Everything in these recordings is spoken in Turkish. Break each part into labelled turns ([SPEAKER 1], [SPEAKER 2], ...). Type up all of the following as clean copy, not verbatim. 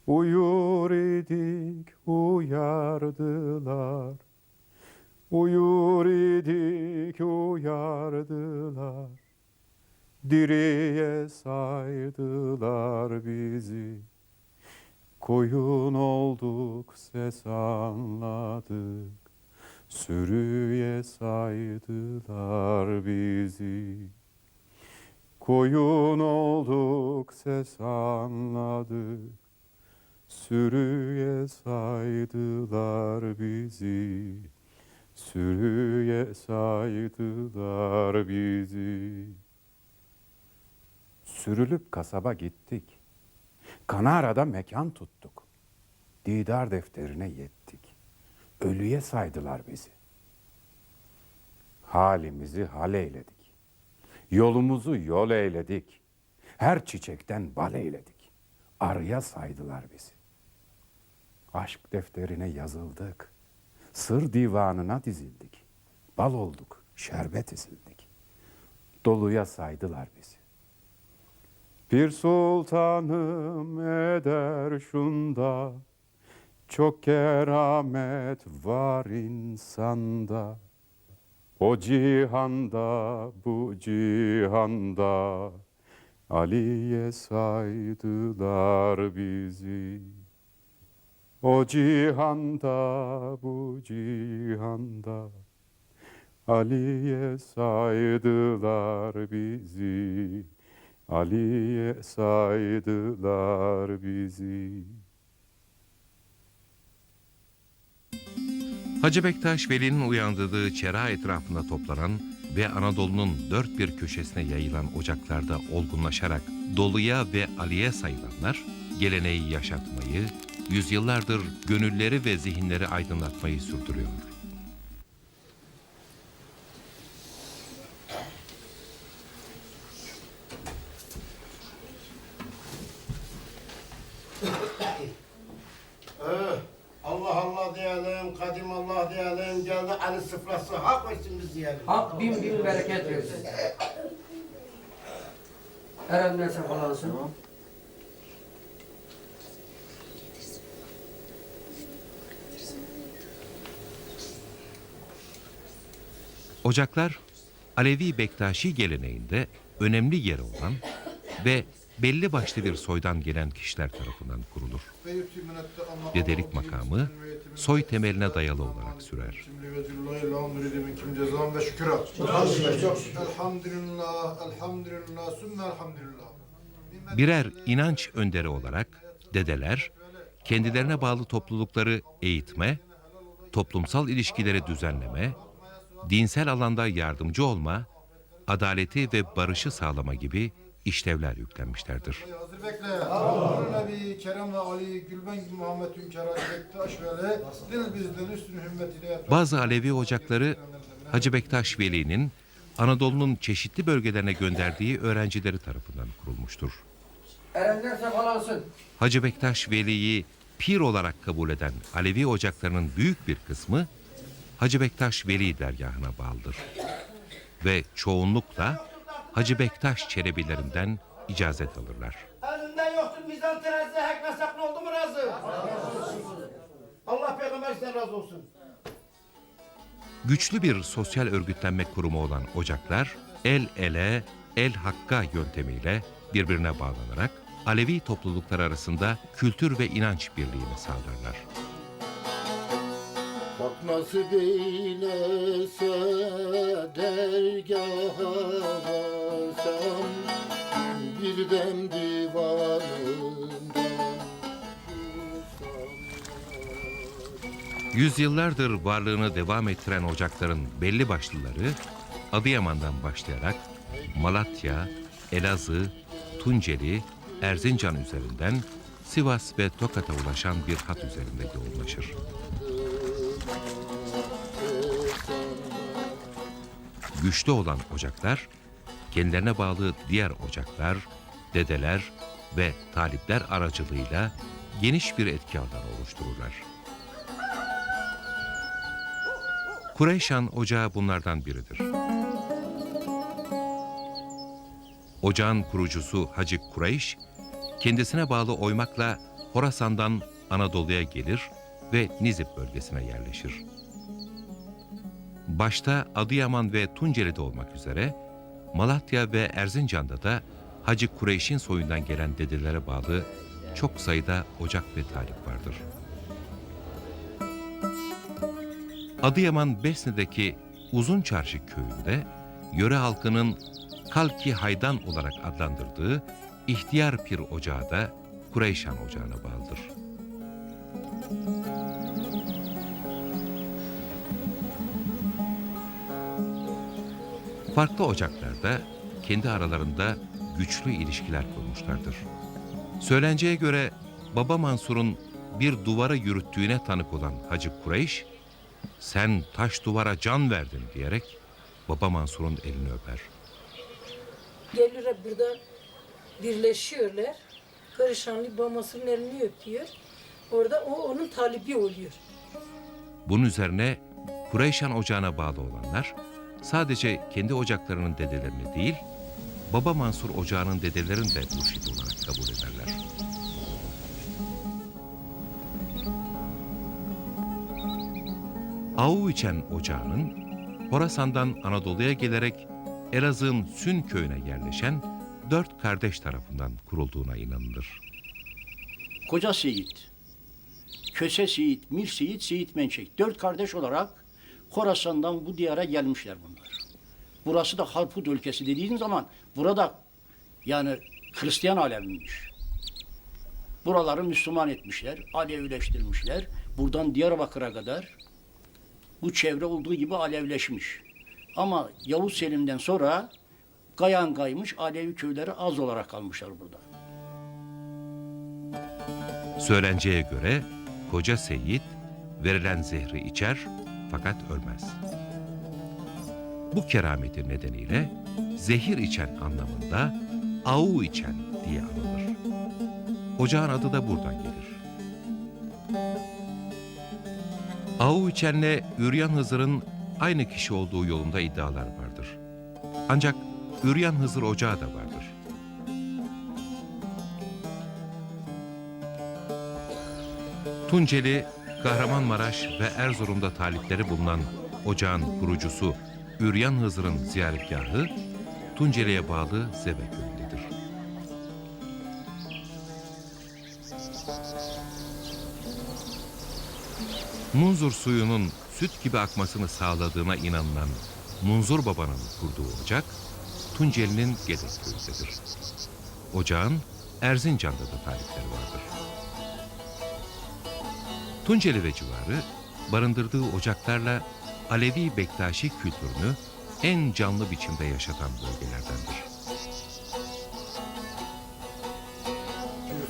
[SPEAKER 1] Uyur idik uyardılar. Uyur idik uyardılar. Diriye saydılar bizi. Koyun olduk ses anladık. Sürüye saydılar bizi. Koyun olduk ses anladık. Sürüye saydılar bizi. Sürüye saydılar bizi. Sürülüp kasaba gittik. Kanara'da mekan tuttuk. Didar defterine yettik. Ölüye saydılar bizi. Halimizi hal eyledik. Yolumuzu yol eyledik. Her çiçekten bal eyledik. Arıya saydılar bizi. Aşk defterine yazıldık. Sır divanına dizildik. Bal olduk, şerbet ezildik. Doluya saydılar bizi. Bir sultanım eder şunda, çok keramet var insanda. O cihanda, bu cihanda, Ali'ye saydılar bizi. O cihanda, bu cihanda, Ali'ye saydılar bizi. Ali'ye saydılar bizi.
[SPEAKER 2] Hacı Bektaş Veli'nin uyandırdığı çera etrafında toplanan ve Anadolu'nun dört bir köşesine yayılan ocaklarda olgunlaşarak doluya ve Ali'ye sayılanlar, geleneği yaşatmayı, yüzyıllardır gönülleri ve zihinleri aydınlatmayı sürdürüyor.
[SPEAKER 3] Allah Allah diyelim, kadim Allah diyelim, geldi Ali sıfrası, hak versin biz diyelim.
[SPEAKER 4] Hak bin bin bereket versin. Erenler sefalansın.
[SPEAKER 2] Ocaklar, Alevi Bektaşi geleneğinde önemli yeri olan ve belli başlı bir soydan gelen kişiler tarafından kurulur. Dedelik makamı soy temeline dayalı olarak sürer. Birer inanç önderi olarak dedeler kendilerine bağlı toplulukları eğitme, toplumsal ilişkileri düzenleme, dinsel alanda yardımcı olma, adaleti ve barışı sağlama gibi işlevler yüklenmişlerdir.
[SPEAKER 5] Hazır bekle. Harun Nebi, Kerem ve Ali, Gülben gibi Muhammed Hünkar, Bektaş Veli, dil bizden üstün hümmetiyle...
[SPEAKER 2] Bazı Alevi ocakları Hacı Bektaş Veli'nin Anadolu'nun çeşitli bölgelerine gönderdiği öğrencileri tarafından kurulmuştur.
[SPEAKER 4] Erenler sefalansın.
[SPEAKER 2] Hacı Bektaş Veli'yi pir olarak kabul eden Alevi ocaklarının büyük bir kısmı Hacı Bektaş Veli dergahına bağlıdır. Ve çoğunlukla Hacı Bektaş çelebilerinden icazet alırlar.
[SPEAKER 3] Elinde yoktur mizan terazide hekmesek ne oldu mu razı? Allah peygamber sizden razı olsun.
[SPEAKER 2] Güçlü bir sosyal örgütlenme kurumu olan ocaklar, el ele, el hakka yöntemiyle birbirine bağlanarak Alevi topluluklar arasında kültür ve inanç birliğini sağlarlar.
[SPEAKER 6] Hak nasip eylese dergaha varsam, bir dem divanından
[SPEAKER 2] Yüzyıllardır varlığını devam ettiren ocakların belli başlıları Adıyaman'dan başlayarak Malatya, Elazığ, Tunceli, Erzincan üzerinden Sivas ve Tokat'a ulaşan bir hat üzerinde yoğunlaşır. Güçlü olan ocaklar, kendilerine bağlı diğer ocaklar, dedeler ve talipler aracılığıyla geniş bir etki alanı oluştururlar. Kureyşan Ocağı bunlardan biridir. Ocağın kurucusu Hacı Kureyş, kendisine bağlı oymakla Horasan'dan Anadolu'ya gelir ve Nizip bölgesine yerleşir. Başta Adıyaman ve Tunceli'de olmak üzere Malatya ve Erzincan'da da Hacı Kureyş'in soyundan gelen dedelere bağlı çok sayıda ocak ve talip vardır. Adıyaman Besne'deki Uzun Çarşı köyünde yöre halkının Kalki Haydan olarak adlandırdığı İhtiyar Pir Ocağı da Kureyşan Ocağı'na bağlıdır. Farklı ocaklarda kendi aralarında güçlü ilişkiler kurmuşlardır. Söylenceye göre Baba Mansur'un bir duvara yürüttüğüne tanık olan Hacı Kureyş, "Sen taş duvara can verdin" diyerek Baba Mansur'un elini öper.
[SPEAKER 7] Gelirler burada birleşiyorlar. Karışanlı babasının elini öpüyor. Orada o onun talibi oluyor.
[SPEAKER 2] Bunun üzerine Kureyşan Ocağı'na bağlı olanlar sadece kendi ocaklarının dedelerini değil, Baba Mansur Ocağı'nın dedelerini de mürşidi olarak kabul ederler. Avuçen Ocağı'nın Horasan'dan Anadolu'ya gelerek Elazığ'ın Sün köyüne yerleşen 4 kardeş tarafından kurulduğuna inanılır.
[SPEAKER 8] Koca Seyit, Köse Seyit, Mir Seyit, Seyit Mençek. 4 kardeş olarak Horasan'dan bu diyara gelmişler bunlar. Burası da Harput ülkesi dediğin zaman burada yani Hristiyan alemiymiş. Buraları Müslüman etmişler, Alevileştirmişler. Buradan Diyarbakır'a kadar bu çevre olduğu gibi Alevleşmiş. Ama Yavuz Selim'den sonra Gayan kaymış, Alevi köyleri az olarak kalmışlar burada.
[SPEAKER 2] Söylenceye göre Koca Seyit verilen zehri içer fakat ölmez. Bu kerameti nedeniyle zehir içen anlamında avu içen diye anılır. Ocağın adı da buradan gelir. Avu içenle Üryan Hızır'ın aynı kişi olduğu yolunda iddialar vardır. Ancak Üryan Hızır Ocağı da vardır. Tunceli, Kahramanmaraş ve Erzurum'da talipleri bulunan ocağın kurucusu Üryan Hızır'ın ziyaretgahı Tunceli'ye bağlı Zebe köyündedir. Munzur suyunun süt gibi akmasını sağladığına inanılan Munzur Baba'nın kurduğu ocak Tunceli'nin Gedek köyündedir. Ocağın Erzincan'da da talipleri vardır. Tunceli ve civarı barındırdığı ocaklarla Alevi Bektaşi kültürünü en canlı biçimde yaşatan bölgelerdendir.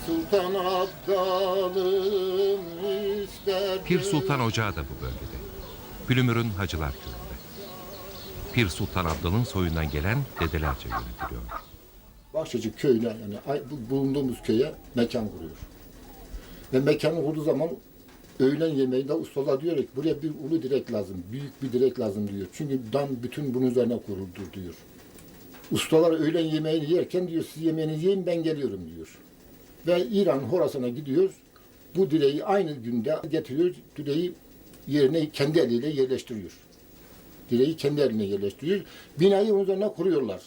[SPEAKER 6] Sultan Abdalım ister.
[SPEAKER 2] Pir Sultan Ocağı da bu bölgede. Pülümür'ün Hacılar Köyü'nde. Pir Sultan Abdal'ın soyundan gelen dedelerce yönetiliyor.
[SPEAKER 6] Bahçecik köyüne yani bulunduğumuz köye mekan kuruyor. Ve mekanı kurduğu zaman öğlen yemeğinde ustalar diyor ki buraya bir ulu direk lazım, büyük bir direk lazım diyor. Çünkü dam bütün bunun üzerine kuruldur diyor. Ustalar öğlen yemeğini yerken diyor siz yemeğinizi yiyin ben geliyorum diyor. Ve İran Horasan'a gidiyor. Bu direği aynı günde getiriyor. Direği yerine kendi eliyle yerleştiriyor. Direği kendi eline yerleştiriyor. Binayı onun üzerine kuruyorlar.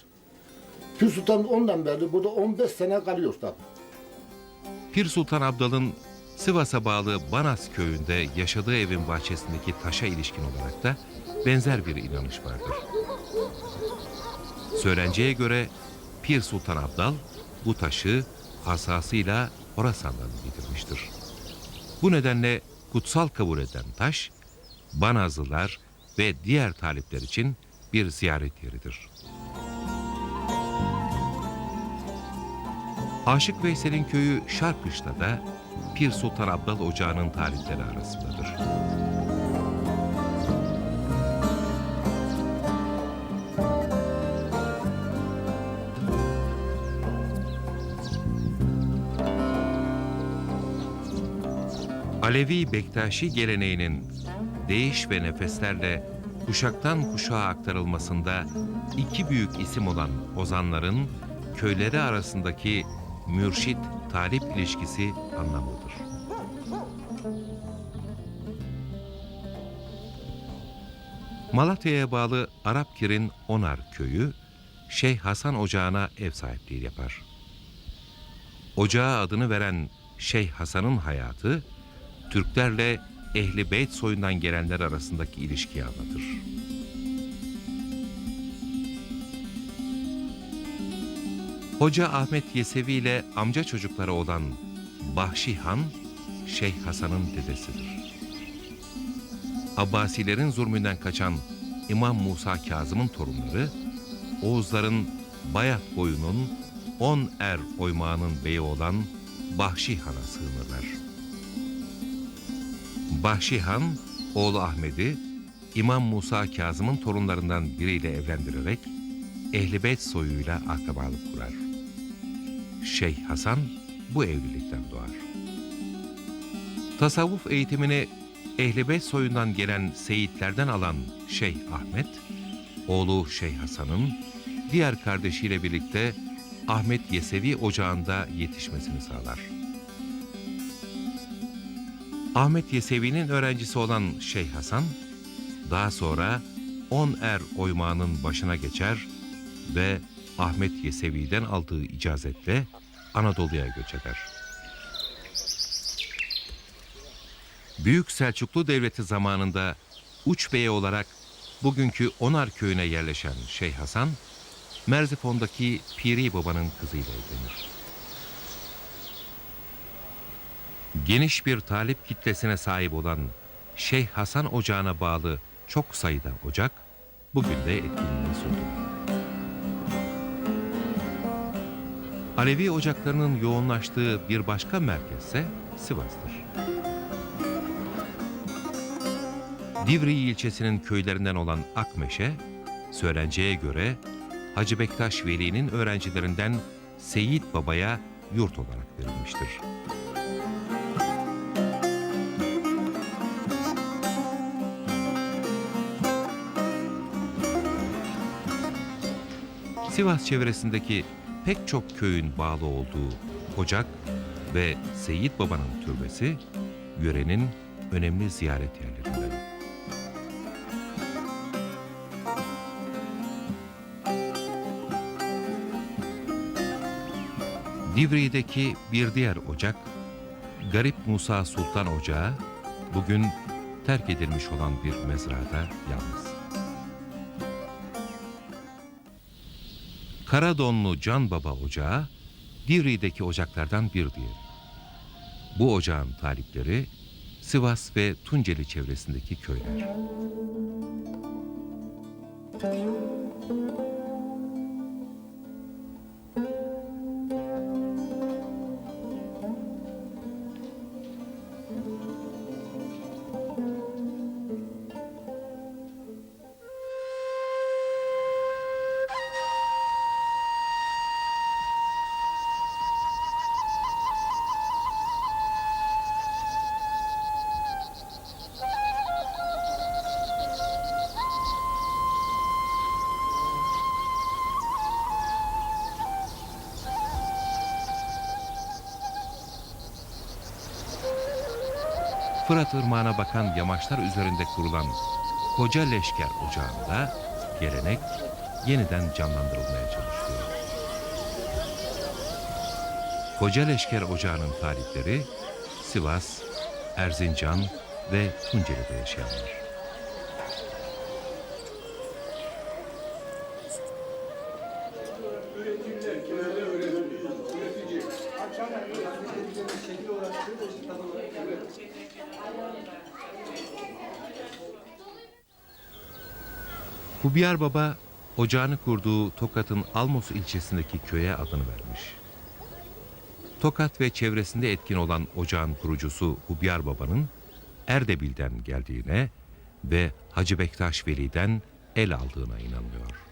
[SPEAKER 6] Pir Sultan ondan beri burada 15 sene kalıyor tabi.
[SPEAKER 2] Pir Sultan Abdal'ın Sivas'a bağlı Banas köyünde yaşadığı evin bahçesindeki taşa ilişkin olarak da benzer bir inanış vardır. Söylenceye göre Pir Sultan Abdal bu taşı asasıyla Horasan'dan getirmiştir. Bu nedenle kutsal kabul edilen taş, Banazlılar ve diğer talipler için bir ziyaret yeridir. Aşık Veysel'in köyü Şarkış'ta da Pir Sultan Abdal Ocağı'nın talipleri arasındadır. Alevi Bektaşi geleneğinin değiş ve nefeslerle kuşaktan kuşağa aktarılmasında iki büyük isim olan ozanların köyleri arasındaki mürşit-talip ilişkisi anlamlıdır. Malatya'ya bağlı Arapkir'in Onar köyü, Şeyh Hasan Ocağı'na ev sahipliği yapar. Ocağa adını veren Şeyh Hasan'ın hayatı, Türklerle Ehli Beyt soyundan gelenler arasındaki ilişkiyi anlatır. Hoca Ahmet Yesevi ile amca çocukları olan Bahşi Han, Şeyh Hasan'ın dedesidir. Abbasilerin zulmünden kaçan İmam Musa Kazım'ın torunları, Oğuzların Bayat boyunun 10 er oymağının beyi olan Bahşi Han'a sığınırlar. Bahşi Han, oğlu Ahmet'i İmam Musa Kazım'ın torunlarından biriyle evlendirerek Ehl-i Beyt soyuyla akrabalık kurar. Şeyh Hasan bu evlilikten doğar. Tasavvuf eğitimini Ehl-i Beyt soyundan gelen seyitlerden alan Şeyh Ahmet, oğlu Şeyh Hasan'ın diğer kardeşiyle birlikte Ahmet Yesevi Ocağı'nda yetişmesini sağlar. Ahmet Yesevi'nin öğrencisi olan Şeyh Hasan, daha sonra 10 er oymağının başına geçer ve Ahmet Yesevi'den aldığı icazetle Anadolu'ya göç eder. Büyük Selçuklu Devleti zamanında Uçbey olarak bugünkü Onar köyüne yerleşen Şeyh Hasan, Merzifon'daki Piri Baba'nın kızıyla evlenir. Geniş bir talip kitlesine sahip olan Şeyh Hasan Ocağı'na bağlı çok sayıda ocak, bugün de etkinliğini sürdürüyor. Alevi ocaklarının yoğunlaştığı bir başka merkezse Sivas'tır. Divriği ilçesinin köylerinden olan Akmeşe, söylenceye göre Hacı Bektaş Veli'nin öğrencilerinden Seyit Baba'ya yurt olarak verilmiştir. Sivas çevresindeki pek çok köyün bağlı olduğu ocak ve Seyit Baba'nın türbesi, yörenin önemli ziyaret yerlerinden. Divriği'deki bir diğer ocak, Garip Musa Sultan Ocağı, bugün terk edilmiş olan bir mezrada yalnız. Karadonlu Can Baba Ocağı, Divriği'deki ocaklardan bir diğeri. Bu ocağın talipleri, Sivas ve Tunceli çevresindeki köyler. Fırat Irmağı'na bakan yamaçlar üzerinde kurulan Koca Leşker Ocağı'nda gelenek yeniden canlandırılmaya çalışıyor. Koca Leşker Ocağı'nın talipleri Sivas, Erzincan ve Tunceli'de yaşayanlar. Hubiyar Baba, ocağını kurduğu Tokat'ın Almos ilçesindeki köye adını vermiş. Tokat ve çevresinde etkin olan ocağın kurucusu Hubiyar Baba'nın Erdebil'den geldiğine ve Hacı Bektaş Veli'den el aldığına inanılıyor.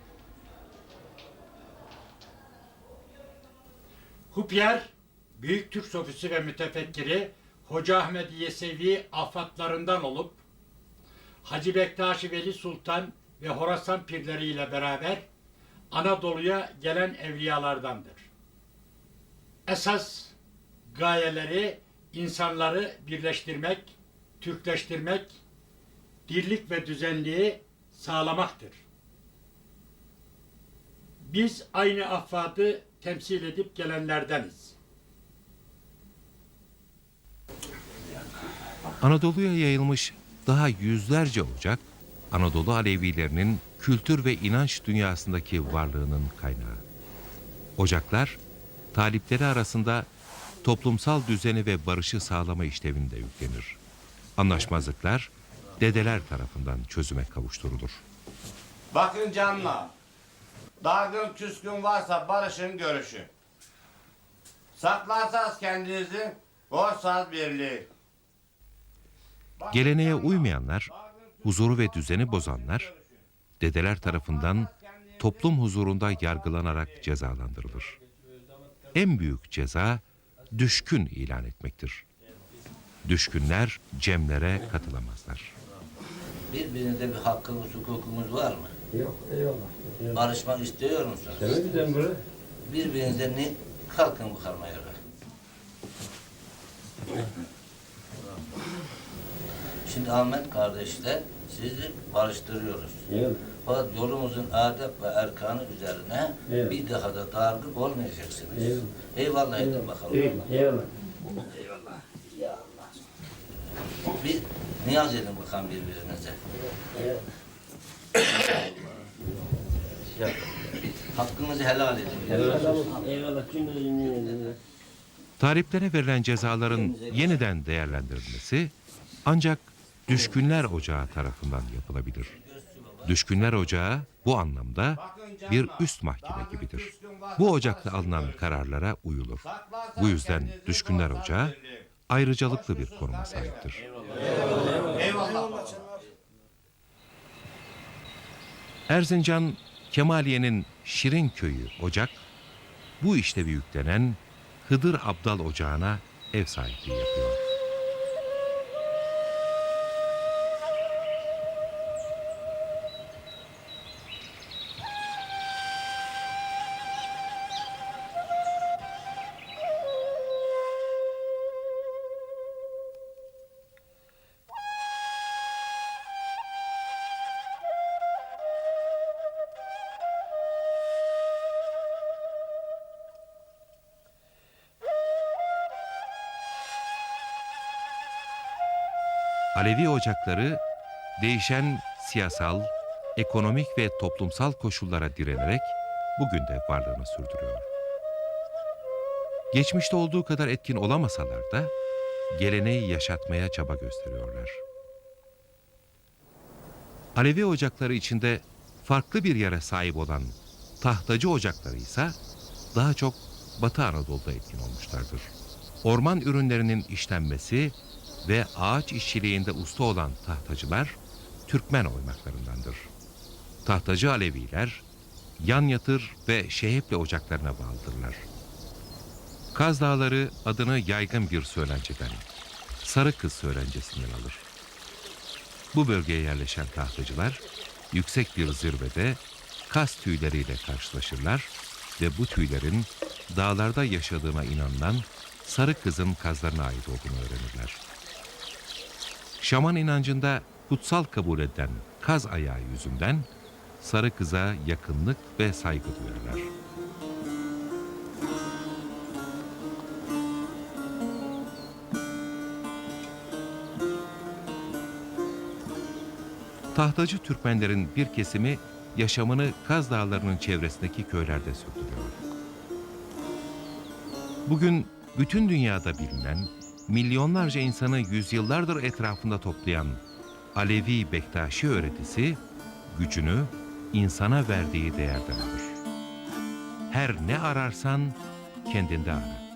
[SPEAKER 9] Hubiyar, Büyük Türk sofisi ve mütefekkiri Hoca Ahmed Yesevi afatlarından olup Hacı Bektaş Veli Sultan ve Horasan pirleriyle beraber Anadolu'ya gelen evliyalardandır. esas gayeleri insanları birleştirmek, Türkleştirmek, dirlik ve düzenliği sağlamaktır. Biz aynı affadı temsil edip gelenlerdeniz.
[SPEAKER 2] Anadolu'ya yayılmış daha yüzlerce ocak, Anadolu Alevilerinin kültür ve inanç dünyasındaki varlığının kaynağı. Ocaklar, talipleri arasında toplumsal düzeni ve barışı sağlama işlevinde yüklenir. Anlaşmazlıklar, dedeler tarafından çözüme kavuşturulur.
[SPEAKER 10] Bakın canlar, dargın küskün varsa barışın görüşün. Saklarsanız kendinizi, korsanız birliği.
[SPEAKER 2] Geleneğe uymayanlar, huzuru ve düzeni bozanlar, dedeler tarafından toplum huzurunda yargılanarak cezalandırılır. En büyük ceza, düşkün ilan etmektir. Düşkünler cemlere katılamazlar.
[SPEAKER 11] Birbirinize bir hakkımız, hukukumuz var mı?
[SPEAKER 4] Yok, eyvallah.
[SPEAKER 11] Barışmak istiyor musunuz?
[SPEAKER 4] Demedin mi?
[SPEAKER 11] Birbirinize kalkın bu karmaya. Şimdi Ahmet kardeşler sizi barıştırıyoruz.
[SPEAKER 4] Eyvallah.
[SPEAKER 11] Fakat yolumuzun adab ve erkanı üzerine
[SPEAKER 4] Evet.
[SPEAKER 11] bir daha da dargın olmayacaksınız.
[SPEAKER 4] Eyvallah.
[SPEAKER 11] Eyvallah edin bakalım.
[SPEAKER 4] Eyvallah.
[SPEAKER 11] Bir niyaz edin bakalım birbirinize. Hakkınızı helal edin.
[SPEAKER 4] Eyvallah. Cümle.
[SPEAKER 2] Taliplere verilen cezaların yeniden değerlendirilmesi ancak Düşkünler Ocağı tarafından yapılabilir. Düşkünler Ocağı bu anlamda bir üst mahkeme gibidir. Bu ocakta alınan kararlara uyulur. Bu yüzden Düşkünler Ocağı ayrıcalıklı bir konuma sahiptir. Erzincan, Kemaliye'nin Şirinköy'ü Ocak, bu işlevi yüklenen Hıdır Abdal Ocağı'na ev sahipliği yapıyor. Alevi ocakları değişen siyasal, ekonomik ve toplumsal koşullara direnerek bugün de varlığını sürdürüyor. Geçmişte olduğu kadar etkin olamasalar da geleneği yaşatmaya çaba gösteriyorlar. Alevi ocakları içinde farklı bir yere sahip olan tahtacı ocakları ise daha çok Batı Anadolu'da etkin olmuşlardır. Orman ürünlerinin işlenmesi ve ağaç işçiliğinde usta olan tahtacılar Türkmen oymaklarındandır. Tahtacı Aleviler Yan Yatır ve Şeheple ocaklarına bağlıdırlar. Kaz Dağları adını yaygın bir söylenceden, Sarı Kız söylencesinden alır. Bu bölgeye yerleşen tahtacılar yüksek bir zirvede kaz tüyleriyle karşılaşırlar ve bu tüylerin dağlarda yaşadığına inanılan Sarı Kız'ın kazlarına ait olduğunu öğrenirler. Şaman inancında kutsal kabul edilen kaz ayağı yüzünden Sarı Kız'a yakınlık ve saygı duyarlar. Tahtacı Türkmenlerin bir kesimi yaşamını Kaz Dağları'nın çevresindeki köylerde sürdürüyor. Bugün bütün dünyada bilinen, milyonlarca insanı yüzyıllardır etrafında toplayan Alevi Bektaşi öğretisi, gücünü insana verdiği değerden alır. Her ne ararsan kendinde ara.